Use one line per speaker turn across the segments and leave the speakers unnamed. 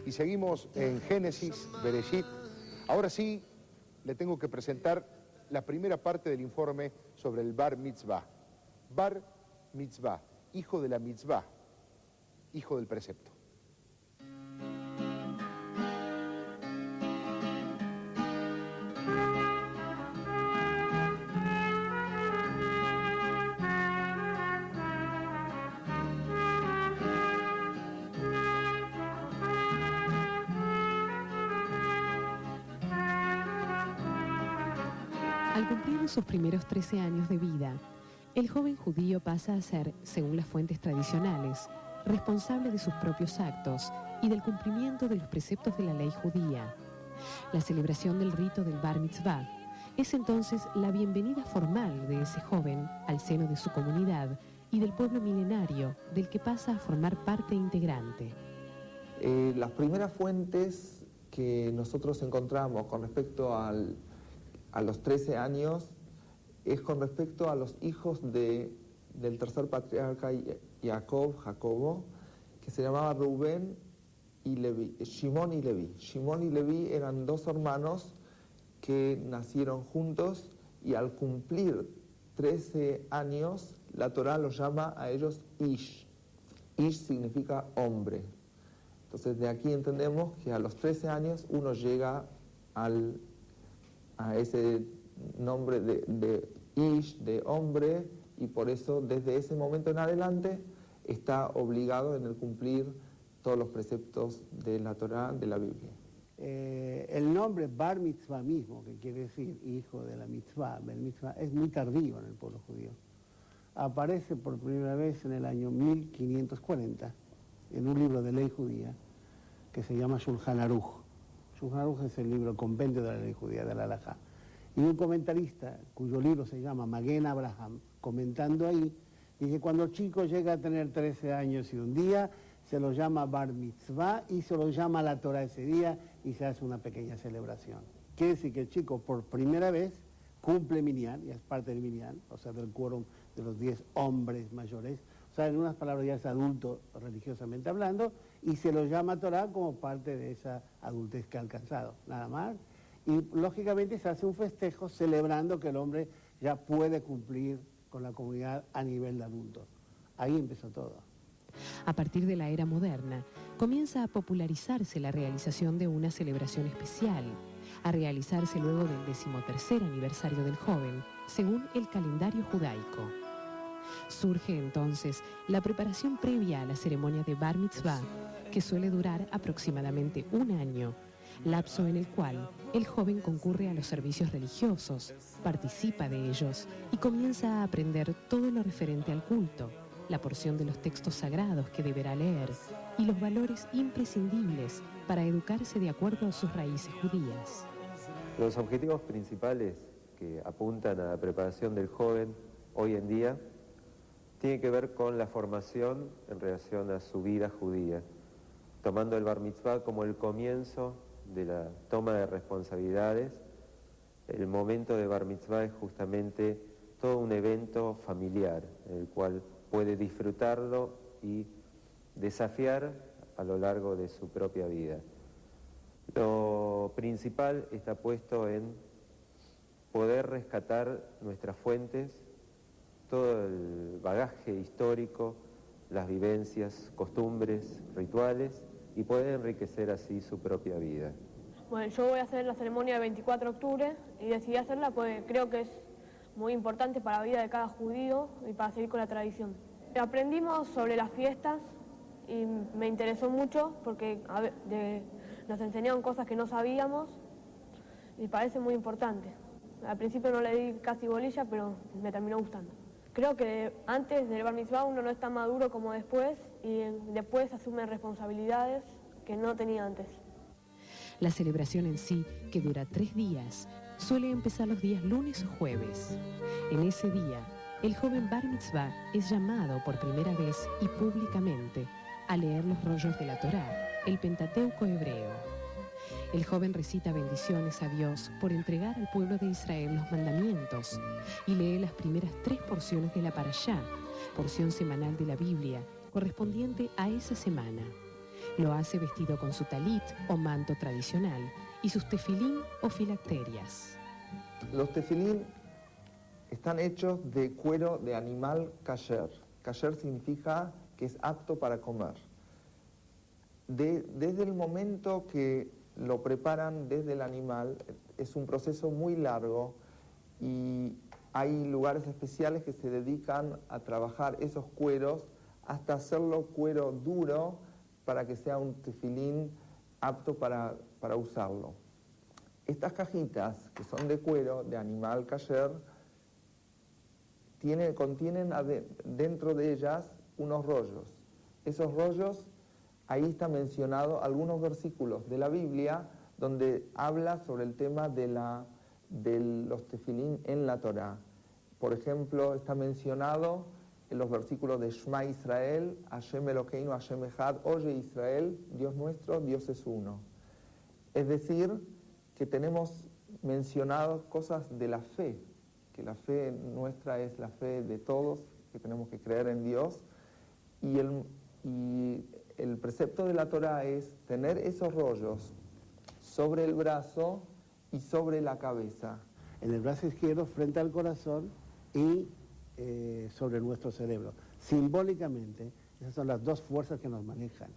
Y seguimos en Génesis, Bereshit. Ahora sí, le tengo que presentar la primera parte del informe sobre el Bar Mitzvah. Bar Mitzvah, hijo de la Mitzvah, hijo del precepto.
Al cumplir sus primeros 13 años de vida, el joven judío pasa a ser, según las fuentes tradicionales, responsable de sus propios actos y del cumplimiento de los preceptos de la ley judía. La celebración del rito del Bar Mitzvah es entonces la bienvenida formal de ese joven al seno de su comunidad y del pueblo milenario del que pasa a formar parte integrante.
Las primeras fuentes que nosotros encontramos con respecto a los 13 años es con respecto a los hijos del tercer patriarca Jacobo, que se llamaba Rubén y Leví, Shimón y Leví. Shimón y Leví eran dos hermanos que nacieron juntos y al cumplir 13 años, la Torá los llama a ellos Ish. Ish significa hombre. Entonces de aquí entendemos que a los 13 años uno llega a ese nombre de Ish, de hombre, y por eso desde ese momento en adelante está obligado en el cumplir todos los preceptos de la Torá, de la Biblia.
El nombre Bar Mitzvah mismo, que quiere decir hijo de la Mitzvah, Bar Mitzvah, es muy tardío en el pueblo judío. Aparece por primera vez en el año 1540 en un libro de ley judía que se llama Shulchan Aruch. Shulchan Aruch es el libro, el compendio de la ley judía, de la Halajá. Y un comentarista, cuyo libro se llama Maguen Abraham, comentando ahí, dice, cuando el chico llega a tener 13 años y un día, se lo llama Bar Mitzvah y se lo llama la Torah ese día y se hace una pequeña celebración. Quiere decir que el chico por primera vez cumple Minyan, y es parte del Minyan, o sea, del quórum de los 10 hombres mayores, o sea, en unas palabras ya es adulto religiosamente hablando, y se lo llama Torah como parte de esa adultez que ha alcanzado, nada más. Y lógicamente se hace un festejo celebrando que el hombre ya puede cumplir con la comunidad a nivel de adulto. Ahí empezó todo.
A partir de la era moderna, comienza a popularizarse la realización de una celebración especial, a realizarse luego del 13º aniversario del joven, según el calendario judaico. Surge entonces la preparación previa a la ceremonia de Bar Mitzvah, que suele durar aproximadamente un año, lapso en el cual el joven concurre a los servicios religiosos, participa de ellos y comienza a aprender todo lo referente al culto, la porción de los textos sagrados que deberá leer y los valores imprescindibles para educarse de acuerdo a sus raíces judías.
Los objetivos principales que apuntan a la preparación del joven hoy en día tienen que ver con la formación en relación a su vida judía, tomando el Bar Mitzvah como el comienzo de la toma de responsabilidades. El momento de Bar Mitzvah es justamente todo un evento familiar en el cual puede disfrutarlo y desafiar a lo largo de su propia vida. Lo principal está puesto en poder rescatar nuestras fuentes, todo el bagaje histórico, las vivencias, costumbres, rituales, y poder enriquecer así su propia vida.
Bueno, yo voy a hacer la ceremonia del 24 de octubre y decidí hacerla porque creo que es muy importante para la vida de cada judío y para seguir con la tradición. Aprendimos sobre las fiestas y me interesó mucho porque nos enseñaron cosas que no sabíamos y parece muy importante. Al principio no le di casi bolilla, pero me terminó gustando. Creo que antes del Bar Mitzvah uno no es tan maduro como después y después asume responsabilidades que no tenía antes.
La celebración en sí, que dura 3 días, suele empezar los días lunes o jueves. En ese día, el joven Bar Mitzvah es llamado por primera vez y públicamente a leer los rollos de la Torá, el Pentateuco hebreo. El joven recita bendiciones a Dios por entregar al pueblo de Israel los mandamientos y lee las primeras 3 porciones de la Parashá, porción semanal de la Biblia, correspondiente a esa semana. Lo hace vestido con su talit o manto tradicional y sus tefilín o filacterias.
Los tefilín están hechos de cuero de animal kasher. Kasher significa que es apto para comer. Desde el momento que lo preparan desde el animal, es un proceso muy largo y hay lugares especiales que se dedican a trabajar esos cueros hasta hacerlo cuero duro para que sea un tefilín apto para usarlo. Estas cajitas, que son de cuero, de animal kasher, contienen dentro de ellas unos rollos. Esos rollos, ahí está mencionado algunos versículos de la Biblia donde habla sobre el tema de los tefilín en la Torá. Por ejemplo, está mencionado en los versículos de Shema Israel, Hashem Elokeinu, Hashem Echad, oye Israel, Dios nuestro, Dios es uno. Es decir, que tenemos mencionado cosas de la fe, que la fe nuestra es la fe de todos, que tenemos que creer en Dios, y el precepto de la Torá es tener esos rollos sobre el brazo y sobre la cabeza.
En el brazo izquierdo, frente al corazón y sobre nuestro cerebro. Simbólicamente, esas son las dos fuerzas que nos manejan.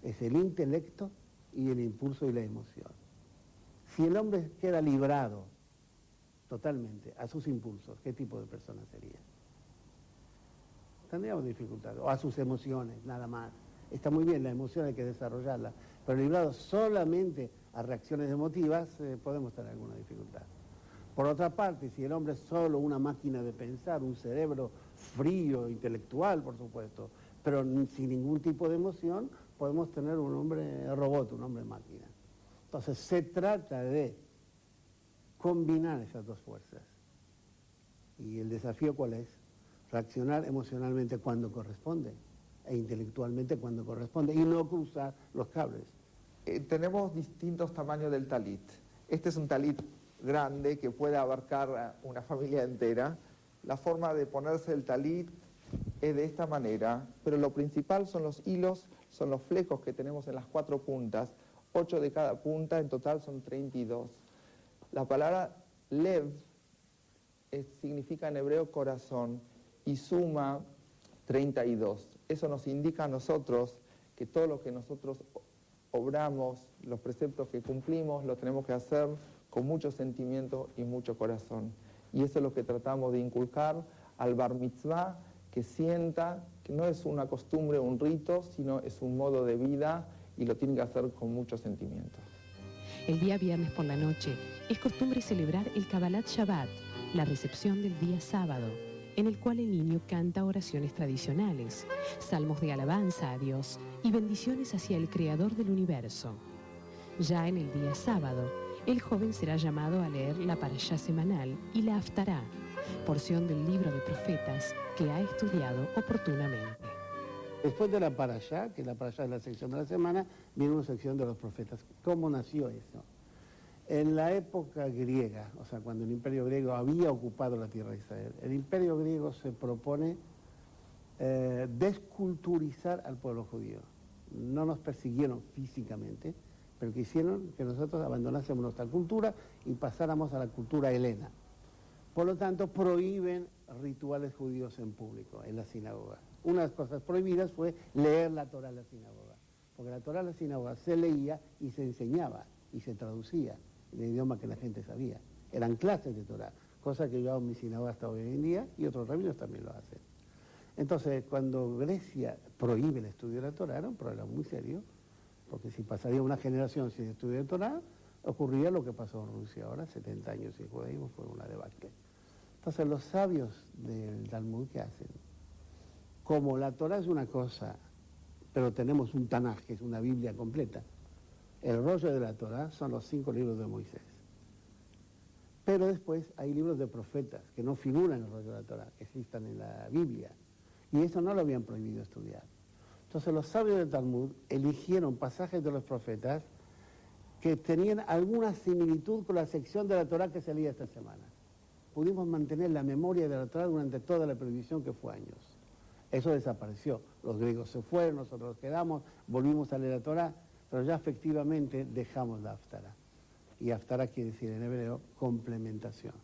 Es el intelecto y el impulso y la emoción. Si el hombre queda librado totalmente a sus impulsos, ¿qué tipo de persona sería? Tendríamos dificultades. O a sus emociones, nada más. Está muy bien, la emoción hay que desarrollarla, pero librado solamente a reacciones emotivas, podemos tener alguna dificultad. Por otra parte, si el hombre es solo una máquina de pensar, un cerebro frío, intelectual, por supuesto, pero sin ningún tipo de emoción, podemos tener un hombre robot, un hombre máquina. Entonces, se trata de combinar esas dos fuerzas. ¿Y el desafío cuál es? Reaccionar emocionalmente cuando corresponde e intelectualmente cuando corresponde y no cruzar los cables.
Tenemos distintos tamaños del talit. Este es un talit grande que puede abarcar a una familia entera. La forma de ponerse el talit es de esta manera, pero lo principal son los hilos, son los flecos que tenemos en las 4 puntas, 8 de cada punta, en total son 32. La palabra lev significa en hebreo corazón y suma 32. Eso nos indica a nosotros que todo lo que nosotros obramos, los preceptos que cumplimos, lo tenemos que hacer con mucho sentimiento y mucho corazón. Y eso es lo que tratamos de inculcar al bar mitzvah, que sienta que no es una costumbre, un rito, sino es un modo de vida y lo tiene que hacer con mucho sentimiento.
El día viernes por la noche es costumbre celebrar el Kabbalat Shabbat, la recepción del día sábado, en el cual el niño canta oraciones tradicionales, salmos de alabanza a Dios y bendiciones hacia el Creador del universo. Ya en el día sábado, el joven será llamado a leer la parashá semanal y la haftará, porción del libro de profetas que ha estudiado oportunamente.
Después de la parashá, que la parashá es la sección de la semana, viene una sección de los profetas. ¿Cómo nació eso? En la época griega, o sea, cuando el imperio griego había ocupado la tierra de Israel, el imperio griego se propone desculturizar al pueblo judío. No nos persiguieron físicamente, pero quisieron que nosotros abandonásemos nuestra cultura y pasáramos a la cultura helena. Por lo tanto, prohíben rituales judíos en público, en la sinagoga. Una de las cosas prohibidas fue leer la Torá en la sinagoga, porque la Torá en la sinagoga se leía y se enseñaba y se traducía en el idioma que la gente sabía. Eran clases de Torá, cosa que yo hago en mi sinagoga hasta hoy en día y otros rabinos también lo hacen. Entonces, cuando Grecia prohíbe el estudio de la Torá, era un problema muy serio, porque si pasaría una generación sin estudio de Torá, ocurría lo que pasó en Rusia ahora, 70 años sin judaísmo, fue una debacle. Entonces, los sabios del Talmud, ¿qué hacen? Como la Torá es una cosa, pero tenemos un Tanaj, que es una Biblia completa, el rollo de la Torá son los 5 libros de Moisés. Pero después hay libros de profetas que no figuran en el rollo de la Torá, que existan en la Biblia. Y eso no lo habían prohibido estudiar. Entonces los sabios del Talmud eligieron pasajes de los profetas que tenían alguna similitud con la sección de la Torá que salía esta semana. Pudimos mantener la memoria de la Torá durante toda la prohibición que fue años. Eso desapareció. Los griegos se fueron, nosotros nos quedamos, volvimos a leer la Torá, pero ya efectivamente dejamos la Haftará. Y Haftará quiere decir en hebreo complementación.